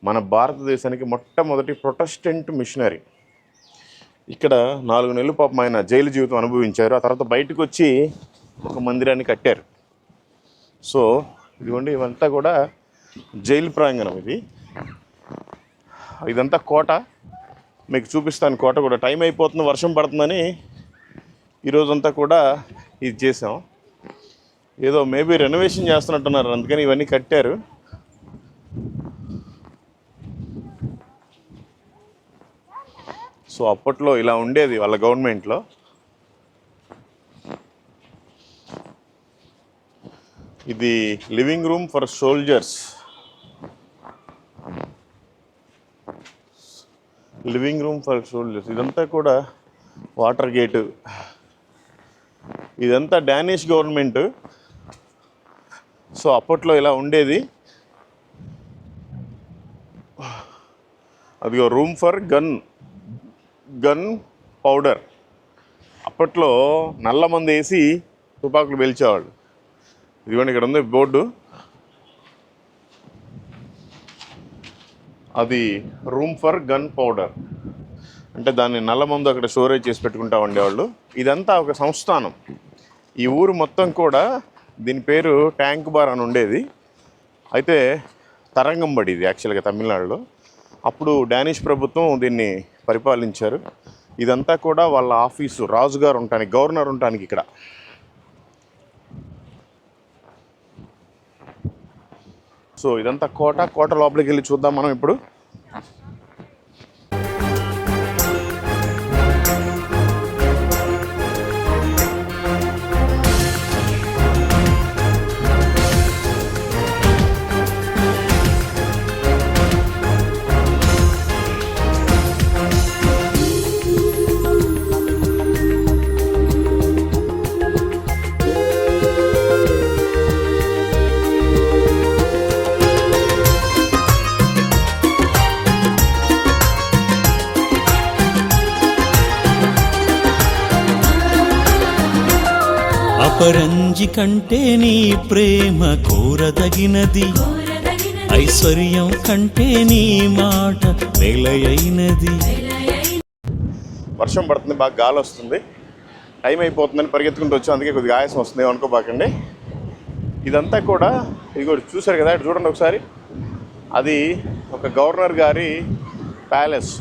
మన భారతదేశానికి మొట్టమొదటి ప్రొటెస్టెంట్ మిషనరీ. ఇక్కడ 4 నెలలు పాపం ఆయన జైలు జీవితం అనుభవించారు. ఆ తర్వాత బయటకు వచ్చి ఒక మందిరాన్ని కట్టారు. సో ఇదిగోండి, ఇవంతా కూడా జైలు ప్రాంగణం. ఇదంతా కోట. మీకు చూపిస్తాను కోట కూడా. టైం అయిపోతుంది, వర్షం పడుతుందని ఈరోజంతా కూడా ఇది చేసాం. ఏదో మేబీ రెనోవేషన్ చేస్తున్నట్టున్నారు, అందుకని ఇవన్నీ కట్టారు. సో అప్పట్లో ఇలా ఉండేది వాళ్ళ గవర్నమెంట్లో. ఇది living room for soldiers. Living room for soldiers. ఇదంతా కూడా వాటర్ గేటు. ఇదంతా డానిష్ గవర్నమెంట్. సో అప్పట్లో ఇలా ఉండేది. అదిగో రూమ్ ఫర్ గన్ పౌడర్. అప్పట్లో నల్ల మంది వేసి తుపాకులు పేల్చేవాళ్ళు. ఇదిగోండి, ఇక్కడ ఉంది బోర్డు. అది రూమ్ ఫర్ గన్ పౌడర్ అంటే దాన్ని నల్ల మందు అక్కడ స్టోరేజ్ చేసి పెట్టుకుంటా ఉండేవాళ్ళు. ఇదంతా ఒక సంస్థానం. ఈ ఊరు మొత్తం కూడా దీని పేరు ట్యాంక్ బార్ అని ఉండేది. అయితే తరంగంబడి ఇది యాక్చువల్గా తమిళనాడులో. అప్పుడు డానిష్ ప్రభుత్వం దీన్ని పరిపాలించారు. ఇదంతా కూడా వాళ్ళ ఆఫీసు, రాజుగారు ఉండటానికి, గవర్నర్ ఉండటానికి ఇక్కడ. సో ఇదంతా కోట లోపలికి వెళ్ళి చూద్దాం మనం ఇప్పుడు. అపరంజి కంటే నీ ప్రేమ కోరదగినది, ఐశ్వర్యం కంటే నీ మాట వెలయైనది. వర్షం పడుతుంది, బాగా గాలి వస్తుంది. టైం అయిపోతుందని పరిగెత్తుకుంటూ వచ్చాం, అందుకే కొద్దిగా ఆయాసం వస్తుంది, అనుకోబాకండి. ఇదంతా కూడా ఇదిగో చూసారు కదా, చూడండి ఒకసారి. అది ఒక గవర్నర్ గారి ప్యాలెస్.